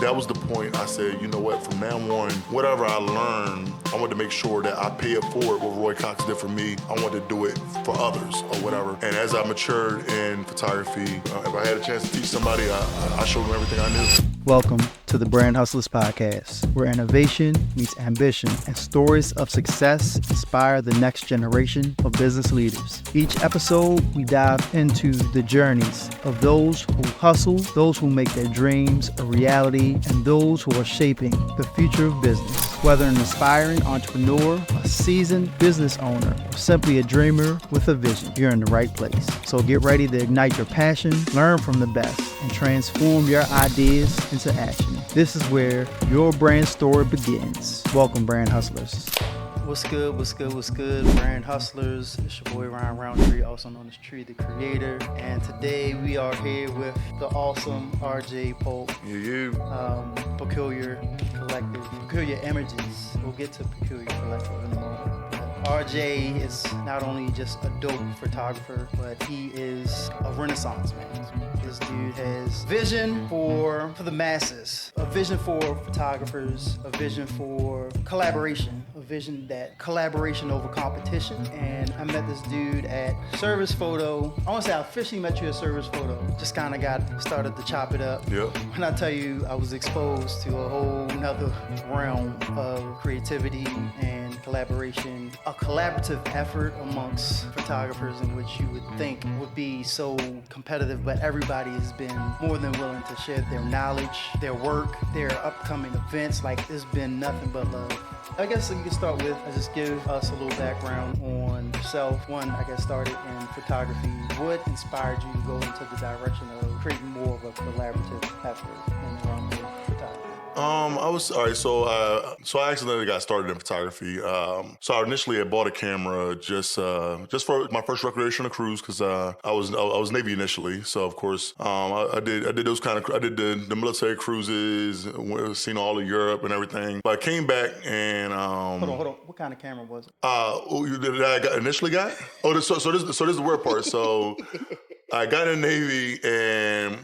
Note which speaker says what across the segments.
Speaker 1: That was the point. I said, you know what, from now on, whatever I learn, I want to make sure that I pay it forward what Roy Cox did for me. I want to do it for others or whatever. And as I matured in photography, if I had a chance to teach somebody, I showed them everything I knew.
Speaker 2: Welcome to the Brand Hustlers Podcast, where innovation meets ambition and stories of success inspire the next generation of business leaders. Each episode, we dive into the journeys of those who hustle, those who make their dreams a reality, and those who are shaping the future of business. Whether an aspiring entrepreneur, a seasoned business owner, or simply a dreamer with a vision, you're in the right place. So get ready to ignite your passion, learn from the best, and transform your ideas into action. This is where your brand story begins. Welcome, Brand Hustlers. What's good, Brand Hustlers? It's your boy Ryan Roundtree, also known as Tree the Creator. And today we are here with the awesome RJ Paulk. Peculiar Collective, Peculiar Images. We'll get to Peculiar Collective in a moment. RJ is not only just a dope photographer, but he is a renaissance man. This dude has vision for the masses, a vision for photographers, a vision for collaboration, a vision that collaboration over competition. And I met this dude at Service Photo. I want to say I officially met you at Service Photo. Just kind of got started to chop it up.
Speaker 1: Yep.
Speaker 2: When I tell you I was exposed to a whole nother realm of creativity and collaboration, a collaborative effort amongst photographers in which you would think would be so competitive, but everybody has been more than willing to share their knowledge, their work, their upcoming events. Like, there's been nothing but love. I guess you can start with, just give us a little background on yourself. One, I guess, started in photography. What inspired you to go into the direction of creating more of a collaborative effort in the realm of photography?
Speaker 1: So I accidentally got started in photography. So I initially had bought a camera just for my first recreational cruise because I was Navy initially. So of course, I did those I did the military cruises, seen all of Europe and everything. But I came back and
Speaker 2: Hold on. What kind of camera was it?
Speaker 1: That I initially got? So this is the weird part. So I got in the Navy, and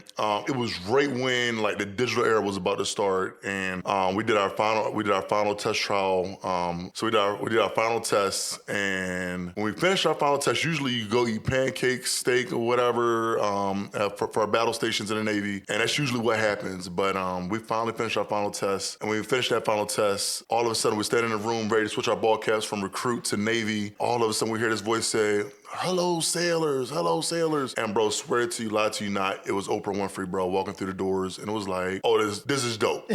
Speaker 1: it was right when like the digital era was about to start, and we did our final test trial. So we did our final test, and when we finished our final test, usually you go eat pancakes, steak, or whatever for our battle stations in the Navy, and that's usually what happens. But we finally finished our final test, and when we finished that final test, all of a sudden we're standing in the room ready to switch our ball caps from recruit to Navy. All of a sudden we hear this voice say, hello sailors. And bro, swear to you, lie to you not, it was Oprah Winfrey, bro, walking through the doors. And it was like, oh, this is dope.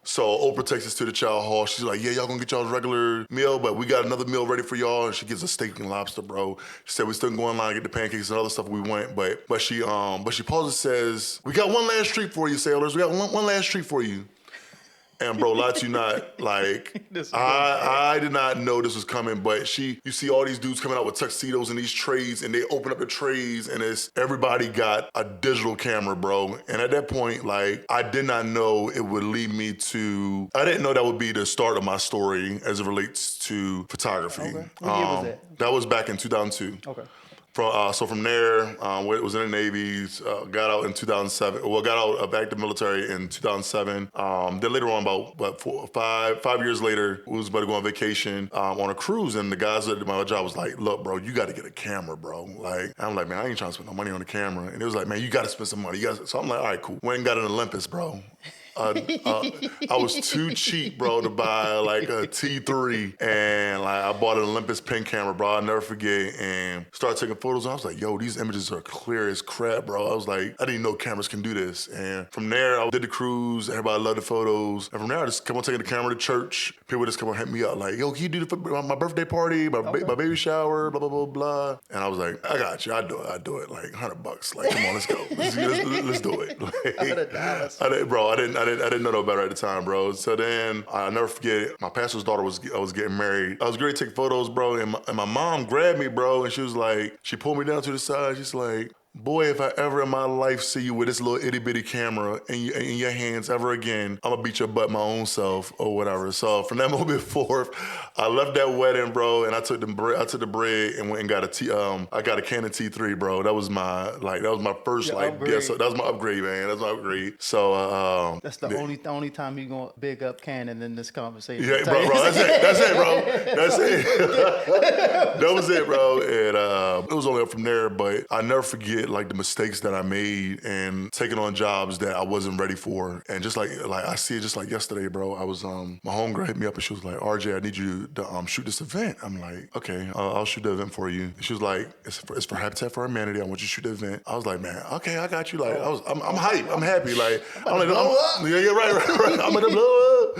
Speaker 1: So Oprah takes us to the chow hall. She's like, yeah, y'all gonna get y'all's regular meal, but we got another meal ready for y'all. And she gives us steak and lobster, bro. She said we still can go online and get the pancakes and other stuff we want, but she pauses and says, we got one last treat for you, sailors. We got one last treat for you. And bro, lie to you not, like, I did not know this was coming, but you see all these dudes coming out with tuxedos and these trays, and they open up the trays, and everybody got a digital camera, bro. And at that point, like, I did not know it would lead me to, I didn't know that would be the start of my story as it relates to photography.
Speaker 2: Okay. What year was that?
Speaker 1: That was back in 2002.
Speaker 2: Okay.
Speaker 1: From there, was in the Navy, got out in 2007. Well, got out of active military in 2007. Then later on, about 5 years later, we was about to go on vacation on a cruise, and the guys at my job was like, "Look, bro, you got to get a camera, bro." Like, I'm like, man, I ain't trying to spend no money on a camera. And it was like, man, you got to spend some money. So I'm like, all right, cool. Went and got an Olympus, bro. I was too cheap, bro, to buy like a T3, and like I bought an Olympus pen camera, bro. I'll never forget, and started taking photos. And I was like, yo, these images are clear as crap, bro. I was like, I didn't even know cameras can do this. And from there, I did the cruise. Everybody loved the photos. And from there, I just kept on taking the camera to church. People just come on hit me up like, yo, can you do my birthday party, my baby shower, blah blah blah blah. And I was like, I got you. I do it. Like $100. Like, come on, let's go. Let's do it. Like, I didn't know no better at the time, bro. So then I'll never forget, my pastor's daughter was getting married. I was ready to take photos, bro, and my mom grabbed me, bro, and she was like, she pulled me down to the side. She's like, boy, if I ever in my life see you with this little itty bitty camera in your hands ever again, I'm gonna beat your butt my own self or whatever. So from that moment forth, I left that wedding, bro, and I took the bread and went and got I got a Canon T3, bro. That was my first
Speaker 2: upgrade.
Speaker 1: that was my upgrade, man. That's my upgrade. So
Speaker 2: that's the only time you're gonna big up Canon in this conversation.
Speaker 1: yeah, bro, that's it, bro. That's it. That was it, bro. And it was only up from there, but I never forget like the mistakes that I made and taking on jobs that I wasn't ready for. And just like I see it just like yesterday, bro. I was my homegirl hit me up and she was like, RJ, I need you to shoot this event. I'm like, okay, I'll shoot the event for you. She was like, it's for Habitat for Humanity. I want you to shoot the event. I was like, man, okay, I got you. Like I'm hyped. I'm happy. Like I'm like, yeah, you're right. I'm gonna blow up.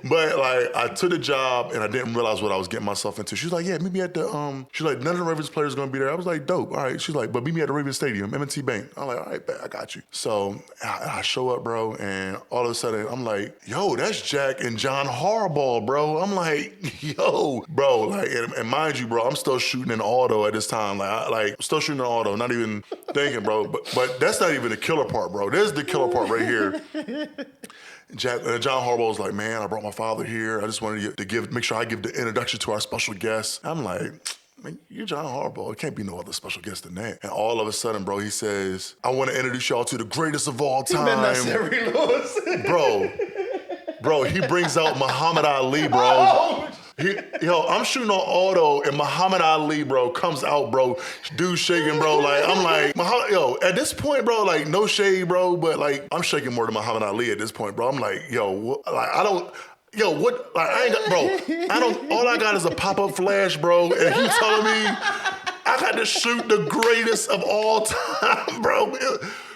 Speaker 1: But like I took the job and I didn't realize what I was getting myself into. She's like, yeah, meet me at the she's like, none of the Ravens players gonna be there. I was like, dope. All right. She's like, but meet me at the Ravens Stadium, M&T Bank. I'm like, all right, bet, I got you. So I show up, bro, and all of a sudden I'm like, yo, that's Jack and John Harbaugh, bro. I'm like, yo, bro, like, and mind you, bro, I'm still shooting in auto at this time. Like still shooting in auto, not even thinking, bro. But that's not even the killer part, bro. There's the killer part right here. John Harbaugh was like, man, I brought my father here. I just wanted to make sure I give the introduction to our special guest. I'm like, man, you're John Harbaugh. It can't be no other special guest than that. And all of a sudden, bro, he says, I want to introduce y'all to the greatest of all time. Bro, he brings out Muhammad Ali, bro.
Speaker 2: Oh!
Speaker 1: I'm shooting on auto and Muhammad Ali, bro, comes out, bro. Dude shaking, bro. Like, I'm like, at this point, bro, like, no shade, bro, but like, I'm shaking more than Muhammad Ali at this point, bro. I'm like, what? Like, I don't. Yo, what? Like, I ain't got, bro. All I got is a pop-up flash, bro. And you telling me I got to shoot the greatest of all time, bro.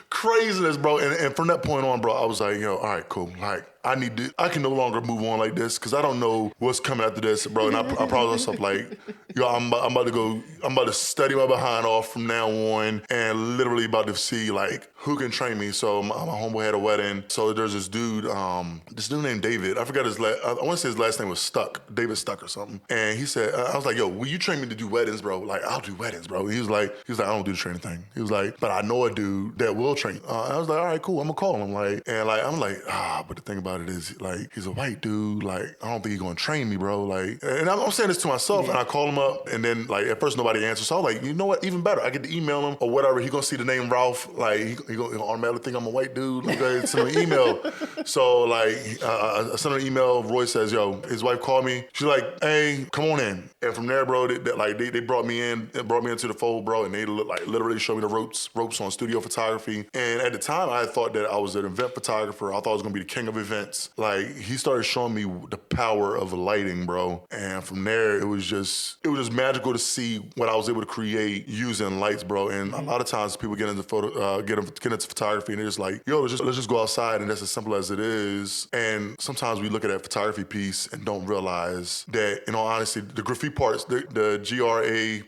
Speaker 1: Craziness, bro. And from that point on, bro, I was like, all right, cool. Like, I can no longer move on like this because I don't know what's coming after this, bro. And I promised myself, like, I'm about to study my behind off from now on and literally about to see, like, who can train me. So my homeboy had a wedding. So there's this dude named David. I forgot I want to say his last name was Stuck, David Stuck or something. And he said, I was like, yo, will you train me to do weddings, bro? Like, I'll do weddings, bro. He was like, I don't do the training thing. He was like, but I know a dude that will train. I was like, all right, cool. I'm gonna call him. I'm like, but the thing about it is, like, he's a white dude. Like, I don't think he's gonna train me, bro. Like, and I'm saying this to myself, and I call him up, and then, like, at first nobody answers. So I was like, you know what? Even better. I get to email him or whatever. He gonna see the name Ralph. Like, he gonna automatically think I'm a white dude. Like, send him an email. So, like, I sent him an email. Roy says, yo, his wife called me. She's like, hey, come on in. And from there, bro, they brought me into the fold, bro, and they literally showed me the ropes on studio photography. And at the time, I thought that I was an event photographer. I thought I was gonna be the king of events. Like, he started showing me the power of lighting, bro. And from there, it was just magical to see what I was able to create using lights, bro. And a lot of times people get into photography and they're just like, yo, let's just go outside, and that's as simple as it is. And sometimes we look at that photography piece and don't realize that, in all honesty, the graffiti parts, the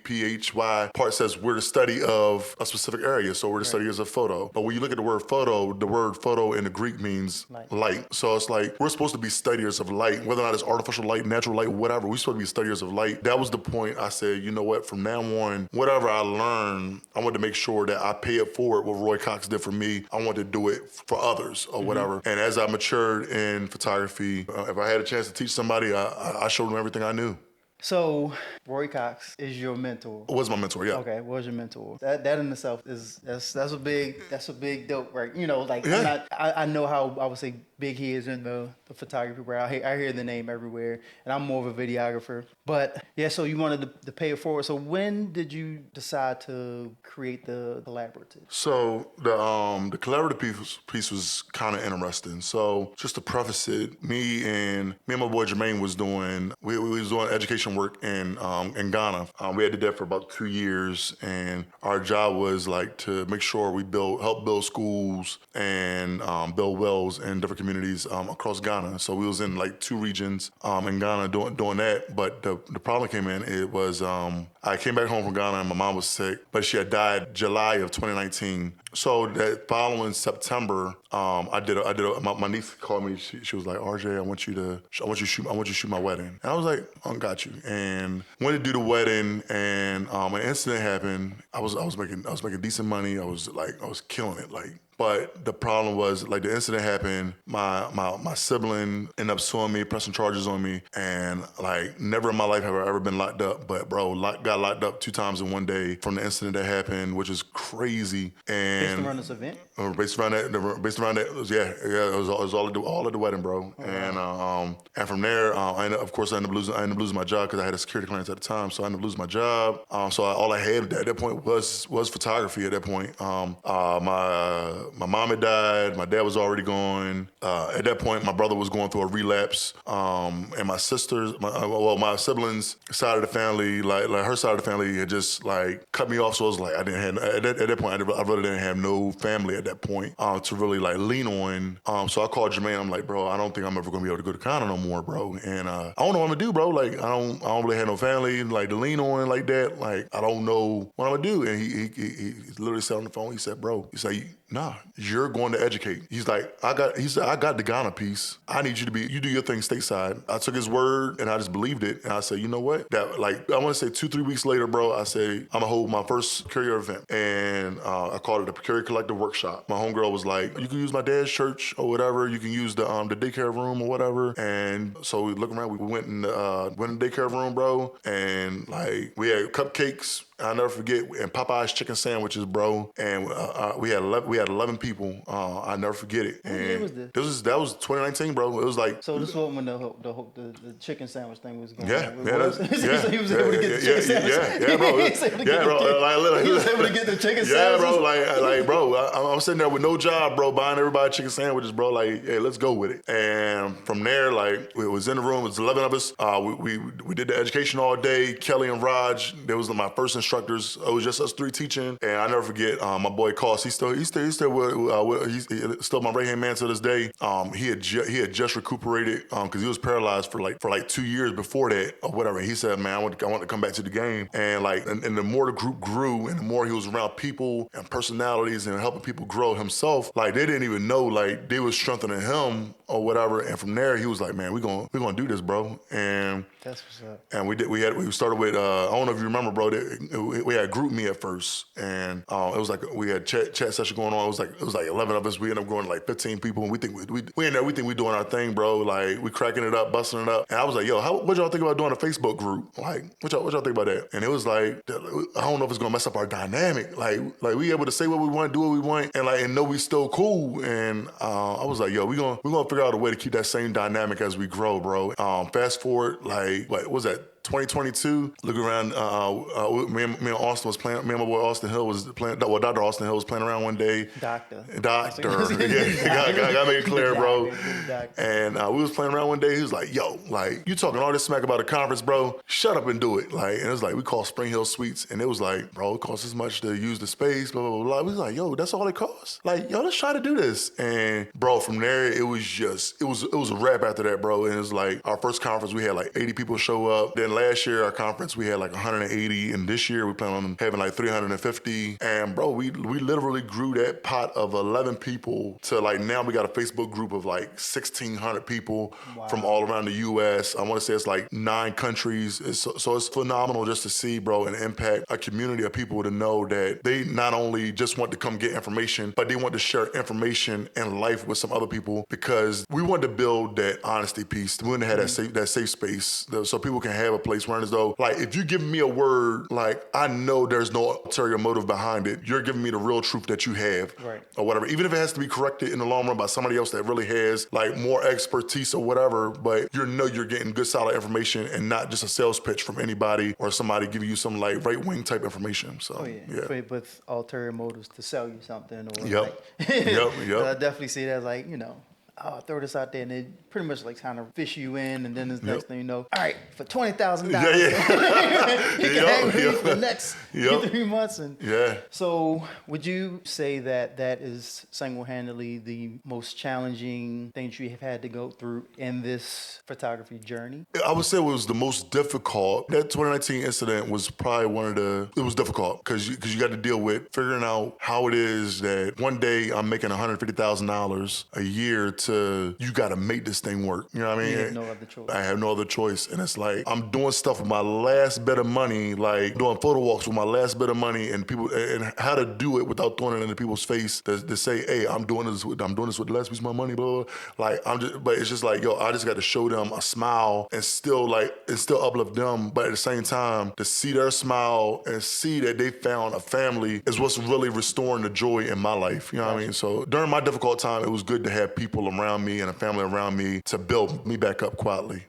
Speaker 1: GRAPHY part says we're the study of a specific area. So we're the study of a photo. But when you look at the word photo in the Greek means light. So it's like, we're supposed to be studiers of light, whether or not it's artificial light, natural light, whatever. We're supposed to be studiers of light. That was the point. I said, you know what? From now on, whatever I learn, I want to make sure that I pay it forward what Roy Cox did for me. I want to do it for others or whatever. And as I matured in photography, if I had a chance to teach somebody, I showed them everything I knew.
Speaker 2: So, Roy Cox is your mentor.
Speaker 1: Was my mentor, yeah.
Speaker 2: Okay, was your mentor. That in itself that's a big dope, right? You know, like,
Speaker 1: yeah.
Speaker 2: I know how I would say big he is in the photography world. I hear the name everywhere, and I'm more of a videographer. But yeah, so you wanted to pay it forward. So when did you decide to create the collaborative?
Speaker 1: So the collaborative piece was kind of interesting. So just to preface it, me and my boy Jermaine was doing education work in Ghana. We had to do that for about 2 years, and our job was like to make sure we help build schools and build wells in different communities across Ghana. So we was in like 2 regions in Ghana doing that. But the problem came in. It was I came back home from Ghana and my mom was sick, but she had died July of 2019. So that following September, my niece called me. She was like, RJ, I want you to shoot my wedding. And I was like, I got you. And went to do the wedding, and an incident happened. I was making decent money. I was killing it. But the problem was, like, the incident happened, my sibling ended up suing me, pressing charges on me, and, like, never in my life have I ever been locked up. But, bro, got locked up 2 times in one day from the incident that happened, which is crazy. And
Speaker 2: based around this event?
Speaker 1: Based around that, it was all at the wedding, bro. Oh, and from there, I ended up losing my job because I had a security clearance at the time, so I ended up losing my job. So all I had at that point was photography. At that point, my mom had died. My dad was already gone. At that point, my brother was going through a relapse. And my sisters, my siblings' side of the family, like her side of the family, had just like cut me off. So it was like at that point, I really didn't have no family at that point to really like lean on. So I called Jermaine. I'm like, bro, I don't think I'm ever gonna be able to go to Ghana no more, bro. And I don't know what I'm gonna do, bro. Like I don't really have no family like to lean on like that. Like I don't know what I'm gonna do. And he literally said on the phone. He said, bro, nah, you're going to educate. He's like, I got the Ghana piece. I need you do your thing stateside. I took his word and I just believed it. And I said, you know what? That like, I want to say 2-3 weeks later, bro, I say, I'm gonna hold my first courier event. And I called it a Courier Collective Workshop. My homegirl was like, you can use my dad's church or whatever. You can use the daycare room or whatever. And so we looked around, we went in the daycare room, bro. And like, we had cupcakes. I'll never forget, and Popeye's chicken sandwiches, bro. And we had 11 people. I'll never forget it.
Speaker 2: What year was this?
Speaker 1: That was 2019, bro. It was like.
Speaker 2: So this was when the chicken sandwich thing was going on.
Speaker 1: So
Speaker 2: he was able to get the chicken sandwich.
Speaker 1: Yeah, bro.
Speaker 2: He was able to get the chicken sandwiches.
Speaker 1: Yeah, bro. Like, bro. I'm sitting there with no job, bro, buying everybody chicken sandwiches, bro. Like, hey, let's go with it. And from there, like, we was in the room. It was 11 of us. We did the education all day. Kelly and Raj. That was my first instructors. It was just us 3 teaching, and I never forget my boy Cost. He's still my right hand man to this day. He had just recuperated because he was paralyzed for like 2 years before that or whatever. He said, man, I want to come back to the game, and like and the more the group grew and the more he was around people and personalities and helping people grow himself, like they didn't even know like they was strengthening him or whatever. And from there he was like, man, we're gonna do this, bro. And
Speaker 2: that's what's up.
Speaker 1: And we started with I don't know if you remember, bro. We had group me at first, and it was like we had chat session going on. It was like 11 of us. We ended up growing to like 15 people, and we think we doing our thing, bro. Like we cracking it up, busting it up. And I was like, yo, what y'all think about doing a Facebook group? Like what y'all think about that? And it was like, I don't know if it's gonna mess up our dynamic. Like we able to say what we want, do what we want, and know we still cool. And I was like, yo, we're gonna figure out a way to keep that same dynamic as we grow, bro. Fast forward, like what was that? 2022, look around, me and Austin was playing, me and my boy Austin Hill was playing, well, Dr. Austin Hill was playing around one day. Doctor. Yeah, gotta make it clear, bro. And we was playing around one day, he was like, yo, like, you talking all this smack about a conference, bro, shut up and do it. Like, and it was like, we called Spring Hill Suites, and it was like, bro, it costs this much to use the space, blah, blah, blah, blah. We was like, yo, that's all it costs? Like, yo, let's try to do this. And bro, from there, it was a wrap after that, bro. And it was like, our first conference, we had like 80 people show up. Then last year, our conference, we had like 180, and this year we plan on having like 350. And bro, we literally grew that pot of 11 people to like now we got a Facebook group of like 1,600 people from all around the U.S. I want to say it's like 9 countries. So it's phenomenal just to see, bro, and impact a community of people to know that they not only just want to come get information, but they want to share information and life with some other people, because we want to build that honesty piece. We want to have that safe space so people can have a place where, as though, like, if you give me a word, like, I know there's no ulterior motive behind it. You're giving me the real truth that you have, right, or whatever. Even if it has to be corrected in the long run by somebody else that really has like more expertise or whatever, but you're getting good, solid information and not just a sales pitch from anybody or somebody giving you some like right wing type information. So
Speaker 2: with ulterior motives to sell you something or
Speaker 1: yep. I
Speaker 2: definitely see that as like, I'll throw this out there, and it pretty much like kind of fish you in, and then the next thing you know, all right, for $20,000, you can hang with me for the next 3 months. And so would you say that that is single-handedly the most challenging things you have had to go through in this photography journey?
Speaker 1: I would say it was the most difficult. That 2019 incident was probably it was difficult because you got to deal with figuring out how it is that one day I'm making $150,000 a year to, you got to make this thing work. You know what I mean?
Speaker 2: You have no other choice.
Speaker 1: I have no other choice. And it's like, I'm doing stuff with my last bit of money, like doing photo walks with my last bit of money, and people, and how to do it without throwing it into people's face to say, hey, I'm doing this with the last piece of my money, blah, blah, blah. Like, but it's just like, yo, I just got to show them a smile and still uplift them. But at the same time, to see their smile and see that they found a family is what's really restoring the joy in my life. You know what I mean? So during my difficult time, it was good to have people around me and a family around me to build me back up quietly.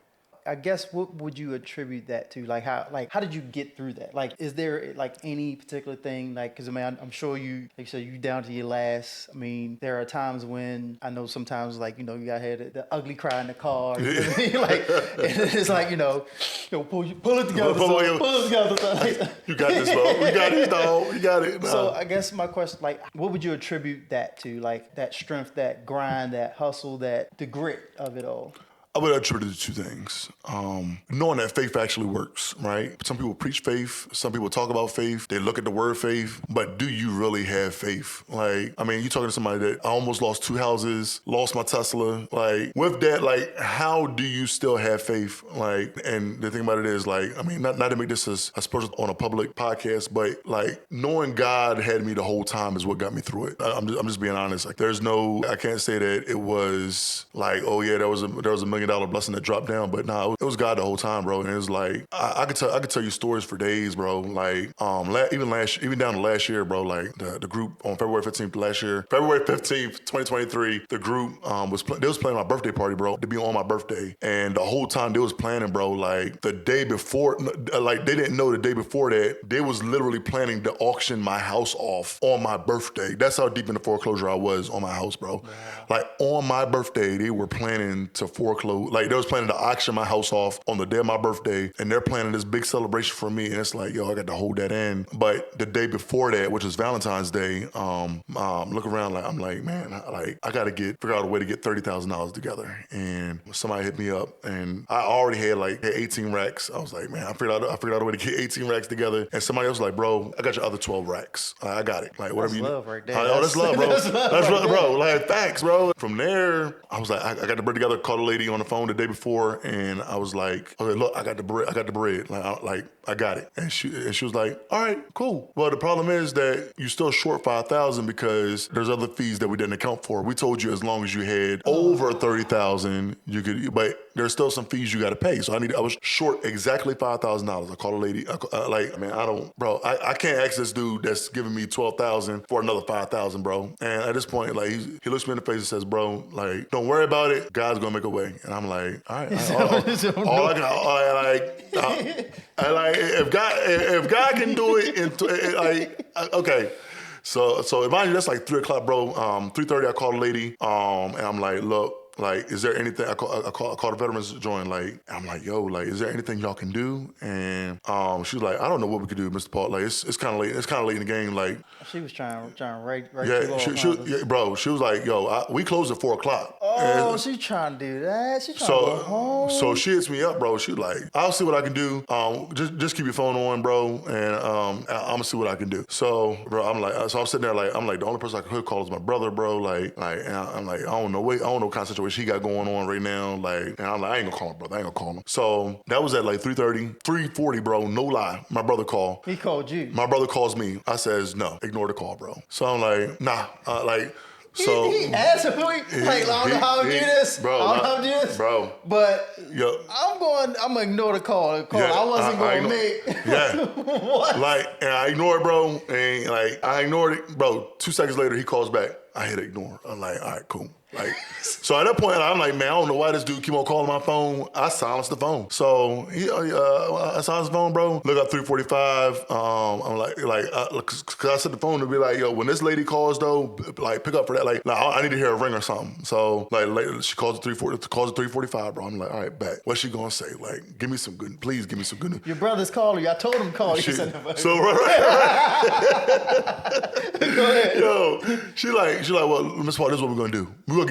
Speaker 2: I guess what would you attribute that to? Like how did you get through that? Like, is there like any particular thing? Like, because I mean, I'm sure you, like you said, you down to your last. I mean, there are times when I know sometimes, like, you know, you got had the ugly cry in the car. You know what I mean? Like, it's like, you know, pull it together. Pull it together.
Speaker 1: You got this, bro. You got it, dog. You got it. Nah.
Speaker 2: So I guess my question, like, what would you attribute that to? Like that strength, that grind, that hustle, the grit of it all?
Speaker 1: I would attribute it to two things. Knowing that faith actually works, right? Some people preach faith. Some people talk about faith. They look at the word faith. But do you really have faith? Like, I mean, you're talking to somebody that I almost lost 2 houses, lost my Tesla. Like, with that, like, how do you still have faith? Like, and the thing about it is, like, I mean, not to make this as personal on a public podcast, but like, knowing God had me the whole time is what got me through it. I'm just being honest. Like, I can't say that it was like, oh yeah, there was a $1 million blessing that dropped down, but nah, it was God the whole time, bro. And it was like, I could tell you stories for days, bro. Like, even down to last year, bro. Like the group on February 15th last year, February 15th, 2023, the group was planning my birthday party, bro, to be on my birthday, and the whole time they was planning, bro. Like the day before, like they didn't know the day before that they was literally planning to auction my house off on my birthday. That's how deep in the foreclosure I was on my house, bro. Wow. Like on my birthday, they were planning to foreclose. Like, they was planning to auction my house off on the day of my birthday, and they're planning this big celebration for me, and it's like, yo, I got to hold that in. But the day before that, which was Valentine's Day, look around, like, I'm like, man, I got to figure out a way to get $30,000 together. And somebody hit me up, and I already had 18 racks. I was like, man, I figured out a way to get 18 racks together. And somebody else was like, bro, I got your other 12 racks. I got it. Like, whatever
Speaker 2: that's
Speaker 1: you
Speaker 2: love right there.
Speaker 1: Oh, that's love, bro. That's love, bro. Like, thanks, bro. From there, I was like, I got the bread together, called a lady on the phone the day before, and I was like, look, I got the bread. Like, I got it. And she was like, all right, cool. Well, the problem is that you still short $5,000 because there's other fees that we didn't account for. We told you as long as you had over $30,000, you could, but there's still some fees you got to pay. So I was short exactly $5,000. I called a lady. I can't ask this dude that's giving me $12,000 for another $5,000, bro. And at this point, like, he looks me in the face and says, bro, like, don't worry about it. God's gonna make a way. And I'm like, all right. If God can do it, okay. So imagine that's like 3 o'clock, bro. 3:30, I called a lady, and I'm like, look. Like, is there anything, I called the veterans to join, like, I'm like, yo, like, is there anything y'all can do? And she was like, I don't know what we could do, Mr. Paulk. Like, it's kind of late. It's kind of late in the game. Like,
Speaker 2: she was trying to write
Speaker 1: yeah, bro, she was like, yo, we closed at 4 o'clock.
Speaker 2: Oh, and she trying to do that. She trying to go home.
Speaker 1: So she hits me up, bro. She was like, I'll see what I can do. Just keep your phone on, bro, and I'm gonna see what I can do. So, bro, I'm sitting there like, the only person I could call is my brother, bro. Like, and I'm like, I don't know what kind of situation he got going on right now. Like, and I'm like, I ain't gonna call my brother. I ain't gonna call him. So that was at like 3:30, 3:40, bro. No lie. My brother called.
Speaker 2: He called you.
Speaker 1: My brother calls me. I says, no, ignore the call, bro. So I'm like, nah, So
Speaker 2: he asked him, I don't know how to do this.
Speaker 1: Bro,
Speaker 2: I don't know how to do this.
Speaker 1: Bro.
Speaker 2: But I'm gonna ignore the call.
Speaker 1: Yeah,
Speaker 2: I wasn't gonna make.
Speaker 1: Yeah.
Speaker 2: What?
Speaker 1: Like, and I ignored it, bro. And like, I ignored it. Bro, 2 seconds later, he calls back. I hit ignore. I'm like, all right, cool. Like, so at that point, I'm like, man, I don't know why this dude keep on calling my phone. I silenced the phone. So I silenced the phone, bro. Look up 345. I'm like, cause I set the phone to be like, yo, when this lady calls though, like pick up for that. Like I need to hear a ring or something. So like she calls at 345, bro. I'm like, all right, bet. What's she gonna say? Like, please give me some good news.
Speaker 2: Your brother's calling you. I told him to call you.
Speaker 1: So right. Go ahead. Yo, she like, well, Miss Paul, this is what we're gonna do. We're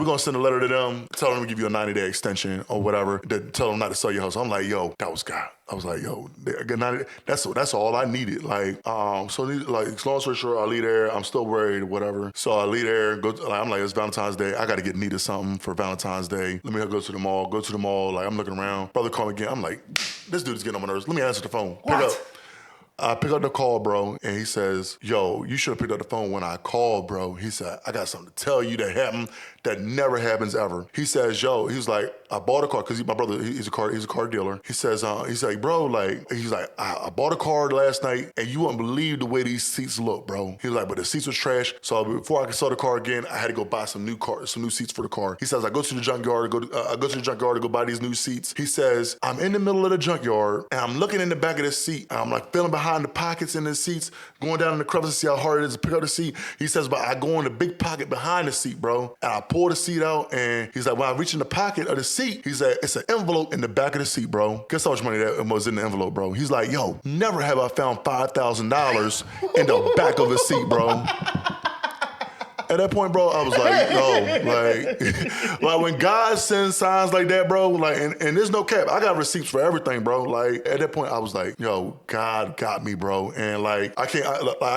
Speaker 1: gonna send a letter to them, tell them to give you a 90-day extension or whatever, tell them not to sell your house. I'm like, yo, that was God. I was like, yo, that's all I needed. Like, so like, long story short, I leave there. I'm still worried, whatever. So I leave there. I'm like, it's Valentine's Day. I got to get Nita something for Valentine's Day. Let me go to the mall. Like, I'm looking around. Brother called me again. I'm like, this dude's getting on my nerves. Let me answer the phone. Pick up. I pick up the call, bro, and he says, yo, you should have picked up the phone when I called, bro. He said, I got something to tell you that happened that never happens ever. He says, yo, he was like, I bought a car, because my brother, he's a car dealer. He says, he's like, bro, I bought a car last night, and you wouldn't believe the way these seats look, bro. He was like, but the seats was trash, so before I could sell the car again, I had to go buy some new seats for the car. He says, I go to the junkyard to go buy these new seats. He says, I'm in the middle of the junkyard, and I'm looking in the back of the seat, and I'm like feeling behind the pockets in the seats, going down in the crevices to see how hard it is to pick up the seat. He says, but I go in the big pocket behind the seat, bro, and I pull the seat out, and he's like, when I reach in the pocket of the seat, he's like, it's an envelope in the back of the seat, bro. Guess how much money that was in the envelope, bro? He's like, yo, never have I found $5,000 in the back of a seat, bro. At that point, bro, I was like, yo, like when God sends signs like that, bro, like, and there's no cap. I got receipts for everything, bro. Like at that point, I was like, yo, God got me, bro. And like, I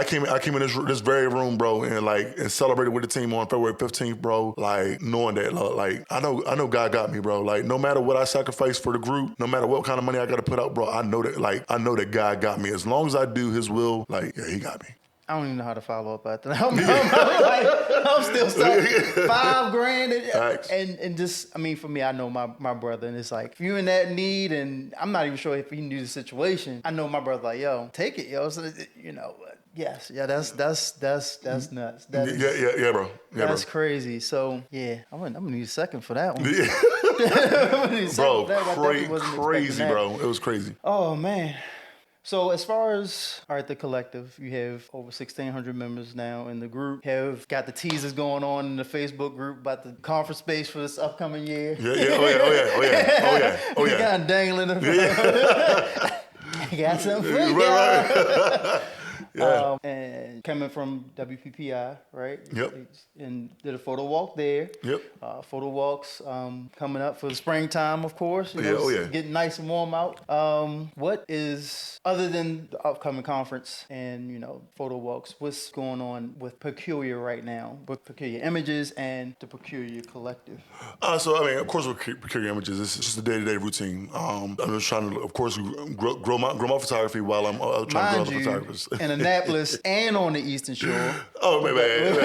Speaker 1: came in this very room, bro, and celebrated with the team on February 15th, bro. Like knowing that, like, I know God got me, bro. Like no matter what I sacrifice for the group, no matter what kind of money I got to put out, bro, I know that God got me. As long as I do His will, like, yeah, He got me.
Speaker 2: I don't even know how to follow up after that. I'm still stuck. $5,000 and just, I mean, for me, I know my brother, and it's like, if you're in that need, and I'm not even sure if he knew the situation, I know my brother like, yo, take it, yo. So, you know, yes, yeah, that's nuts.
Speaker 1: Yeah, bro. Yeah,
Speaker 2: that's
Speaker 1: bro.
Speaker 2: crazy. So yeah, I'm gonna need a second for that one.
Speaker 1: Yeah. Bro, crazy, bro. It was crazy.
Speaker 2: Oh man. So as far as, all right, the collective, you have over 1,600 members now in the group. Have got the teasers going on in the Facebook group about the conference space for this upcoming year.
Speaker 1: Oh yeah.
Speaker 2: Kind of dangling. Got something for you.
Speaker 1: Right. Yeah.
Speaker 2: And coming from WPPI, right?
Speaker 1: Yep.
Speaker 2: And did a photo walk there.
Speaker 1: Yep.
Speaker 2: Photo walks coming up for the springtime, of course. Getting nice and warm out. What is, other than the upcoming conference and, photo walks, what's going on with Peculiar right now? With Peculiar Images and the Peculiar Collective?
Speaker 1: So, I mean, of course, with Peculiar Images, it's just a day-to-day routine. I'm just trying to, of course, grow my photography while I'm trying to grow other photographers.
Speaker 2: In Annapolis and on the Eastern Shore.
Speaker 1: Oh, man, bro.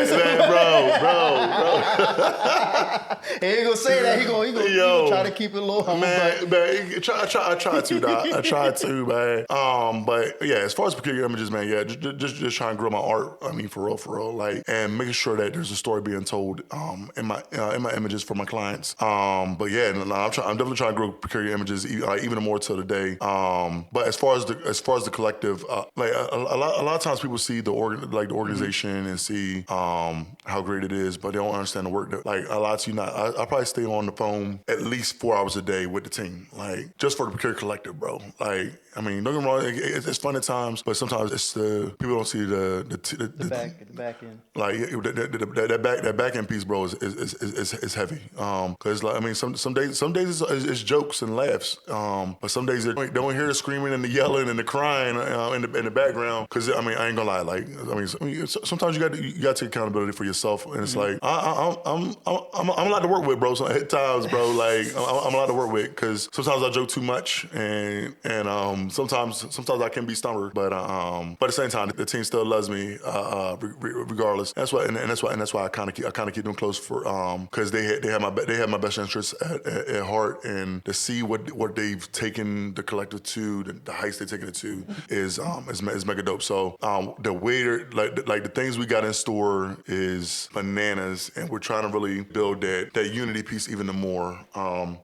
Speaker 2: He ain't gonna say that. He gonna try to keep it low.
Speaker 1: Man, I try to, Doc. I try to, man. But yeah, as far as Peculiar Images, man, yeah, just trying to grow my art. I mean, for real, like, and making sure that there's a story being told in my images for my clients. But yeah, I'm definitely trying to grow Peculiar Images even more till today. But as far as the collective, like a lot of times people see the organization and see how great it is, but they don't understand the work that, like, a lot of you not. I probably stay on the phone at least 4 hours a day with the team, like, just for the Peculiar Collective, bro. Like, I mean, don't get me wrong, it's fun at times, but sometimes it's people don't see the
Speaker 2: back end.
Speaker 1: Like that back end piece, bro, is heavy. Cause like, I mean, some days it's jokes and laughs. But some days they don't hear the screaming and the yelling and the crying in the background. Cause I mean, I ain't gonna lie. Like, I mean, sometimes you got to take accountability for yourself, and it's like I'm allowed to work with, bro. So at times, bro, like I'm allowed to work with, cause sometimes I joke too much, and sometimes I can be stubborn, but at the same time, the team still loves me regardless. That's why I kind of keep them close for because they have my best interests at heart, and to see what they've taken the collective to, the heights they've taken it to is mega dope. So So the waiter, like the things we got in store is bananas, and we're trying to really build that unity piece even more.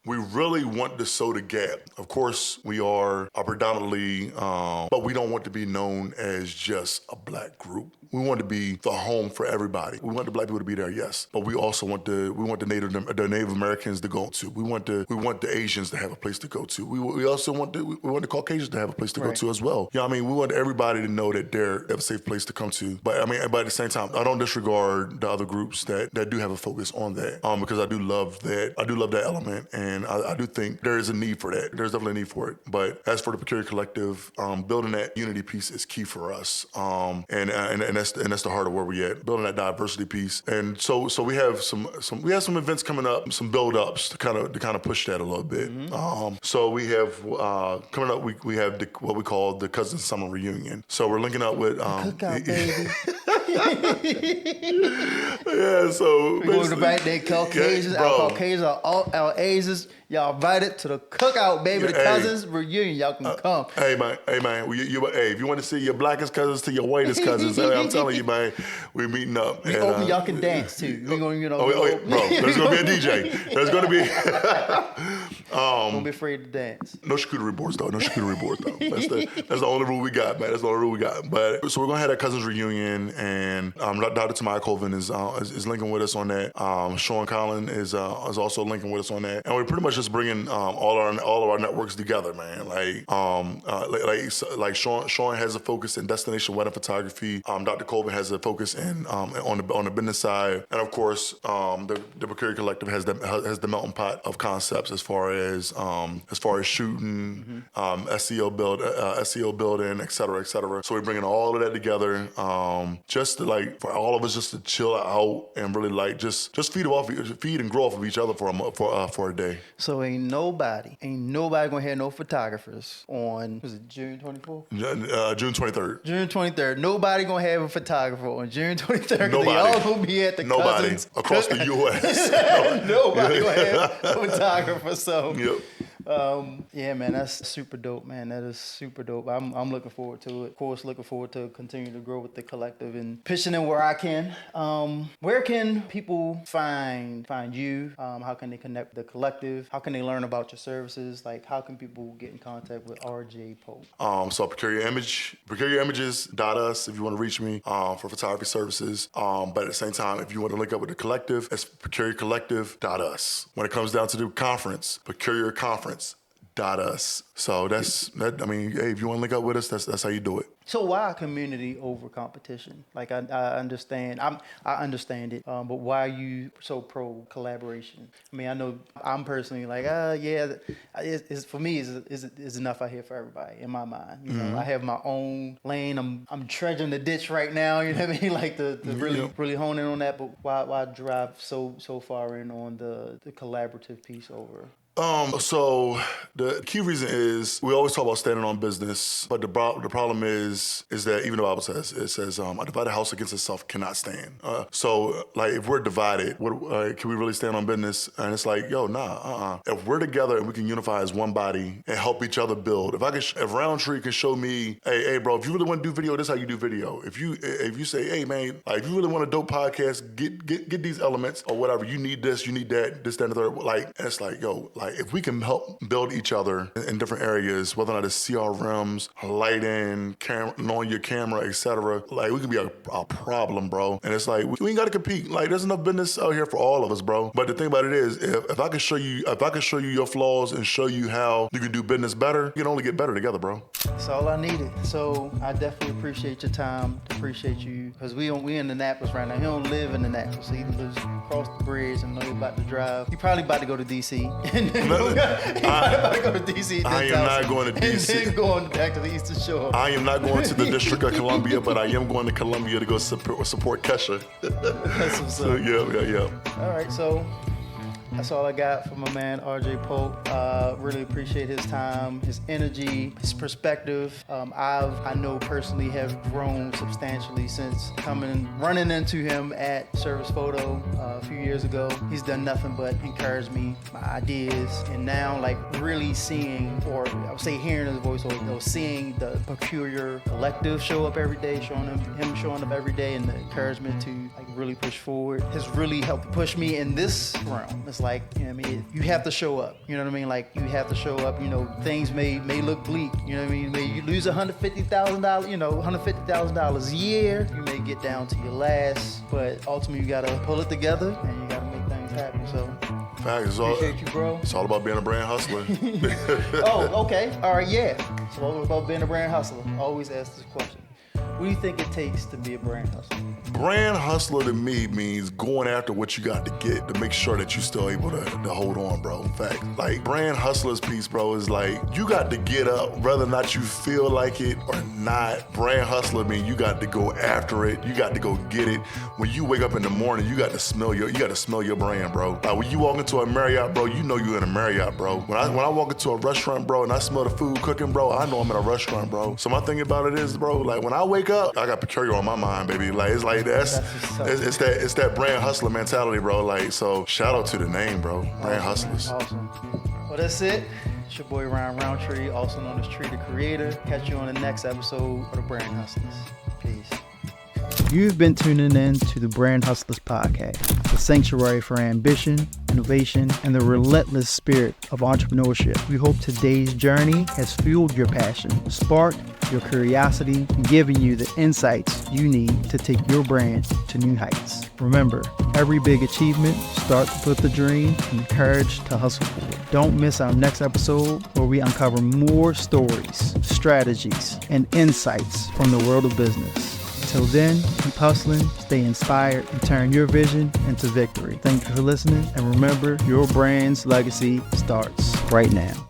Speaker 1: We really want to sow the gap. Of course, we are predominantly, but we don't want to be known as just a black group. We want to be the home for everybody. We want the black people to be there, yes, but we also want the Native Americans to go to. We want the Asians to have a place to go to. We also want the Caucasians to have a place to go to as well. You know what I mean? We want everybody to know that they have a safe place to come to. But at the same time, I don't disregard the other groups that do have a focus on that. Because I do love that. I do love that element, and I do think there is a need for that. There's definitely a need for it. But as for the Peculiar Collective, building that unity piece is key for us. And that's the heart of where we at, building that diversity piece. And so we have some events coming up, some build-ups to kind of push that a little bit. So we have coming up. We have what we call the Cousin Summer Reunion. So we're linking up with
Speaker 2: cookout, baby.
Speaker 1: Yeah, so
Speaker 2: we're going to invite the Caucasians, our Caucasians, our Asians. Y'all invited to the cookout, baby. The Cousins Reunion. Y'all can come.
Speaker 1: Hey man. If you want to see your blackest cousins to your whitest cousins, I'm telling you, man, we're meeting up.
Speaker 2: Y'all can dance too. We're going,
Speaker 1: bro. There's going to be a DJ. There's going to be.
Speaker 2: Don't be afraid to dance.
Speaker 1: No charcuterie boards though. That's the only rule we got, man. That's the only rule we got. But so we're gonna have that Cousins Reunion, and Dr. Tamaya Colvin is linking with us on that. Sean Collin is also linking with us on that, and we're pretty much just bringing all of our networks together, man. Like Sean has a focus in destination wedding photography. Dr. Colvin has a focus in on the business side, and of course the Peculiar Collective has the melting pot of concepts as far as shooting, SEO building, et cetera, et cetera. So we're bringing all of that together, just to for all of us just to chill out and really just feed and grow off of each other for a day.
Speaker 2: So ain't nobody gonna have no photographers on, was it June 24th?
Speaker 1: June 23rd.
Speaker 2: June 23rd. Nobody gonna have a photographer on June 23rd.
Speaker 1: Nobody.
Speaker 2: They all gonna be at the Cousins.
Speaker 1: Across the U.S.
Speaker 2: Nobody gonna have a photographer. So.
Speaker 1: Yep.
Speaker 2: Yeah, man, that's super dope, man. That is super dope. I'm looking forward to it. Of course, looking forward to continuing to grow with the collective and pitching in where I can. Where can people find you? How can they connect with the collective? How can they learn about your services? How can people get in contact with RJ Paulk? So
Speaker 1: peculiarimages.us if you want to reach me for photography services. But at the same time, if you want to link up with the collective, it's peculiarcollective.us. When it comes down to the conference, Peculiar Conference. .us. So that's that. I mean, hey, if you want to link up with us, that's how you do it.
Speaker 2: So why community over competition? I understand. I understand it. But why are you so pro collaboration? I mean, I know I'm personally it's for me is enough out here for everybody in my mind. You know, I have my own lane. I'm treading the ditch right now. You know what I mean? To really hone in on that. But why drive so far in on the collaborative piece over?
Speaker 1: So the key reason is we always talk about standing on business, but the problem is that even the Bible says, a divided house against itself cannot stand. So if we're divided, can we really stand on business? And it's If we're together and we can unify as one body and help each other build, if Roundtree can show me, hey bro, if you really want to do video, this is how you do video. If you say, hey man, if you really want a dope podcast, get these elements or whatever. You need this, you need that, this, that, and the third. And it's if we can help build each other in different areas, whether or not it's CRMs, lighting, knowing your camera, etc., we can be a problem, bro. And it's we ain't got to compete. There's enough business out here for all of us, bro. But the thing about it is, if I can show you your flaws and show you how you can do business better, you can only get better together, bro.
Speaker 2: That's all I needed. So I definitely appreciate your time. Appreciate you, because we in Annapolis right now. He don't live in Annapolis. He lives across the bridge and know he's about to drive. He probably about to go to DC. about to go to DC.
Speaker 1: I am not going to DC.
Speaker 2: And then going back to the Eastern Shore.
Speaker 1: I am not going to the District of Columbia, but I am going to Columbia to go support Kesha.
Speaker 2: That's what's up.
Speaker 1: So, yeah.
Speaker 2: All right, so That's all I got from my man RJ Paulk. Really appreciate his time, his energy, his perspective. I know personally have grown substantially since running into him at Service Photo a few years ago. He's done nothing but encourage me, my ideas, and now like really seeing, or I would say hearing his voice, or seeing the Peculiar Collective show up every day, him showing up every day, and the encouragement to like really push forward has really helped push me in this realm. It's like, you know what I mean, you have to show up, you know what I mean, like you have to show up. You know, things may look bleak, you know what I mean, you lose $150,000, you know, $150,000 a year, you may get down to your last, but ultimately you gotta pull it together and you gotta make things happen. So
Speaker 1: Facts.
Speaker 2: appreciate you, bro.
Speaker 1: It's all about being a brand hustler.
Speaker 2: Oh, okay, all right, yeah, it's all about being a brand hustler. I always ask this question: what do you think it takes to be a brand hustler?
Speaker 1: Brand hustler to me means going after what you got to get to make sure that you're still able to hold on, bro. In fact, like brand hustler's piece, bro, is like you got to get up whether or not you feel like it or not. Brand hustler means you got to go after it. You got to go get it. When you wake up in the morning, you got to smell your brand, bro. Like when you walk into a Marriott, bro, you know you're in a Marriott, bro. When I walk into a restaurant, bro, and I smell the food cooking, bro, I know I'm in a restaurant, bro. So my thing about it is, bro, like when I wake up, I got Peculiar on my mind, baby. Like it's like it's that brand hustler mentality, bro. Like, so shout out to the name, bro. Brand hustlers.
Speaker 2: Awesome. Well, that's it. It's your boy Ryan Roundtree, also known as Tree the Creator. Catch you on the next episode of the Brand Hustlers. Peace. You've been tuning in to the Brand Hustlers podcast, the sanctuary for ambition, innovation, and the relentless spirit of entrepreneurship. We hope today's journey has fueled your passion, sparked your curiosity, and given you the insights you need to take your brand to new heights. Remember, every big achievement starts with the dream and the courage to hustle for it. Don't miss our next episode where we uncover more stories, strategies, and insights from the world of business. Until then, keep hustling, stay inspired, and turn your vision into victory. Thank you for listening, and remember, your brand's legacy starts right now.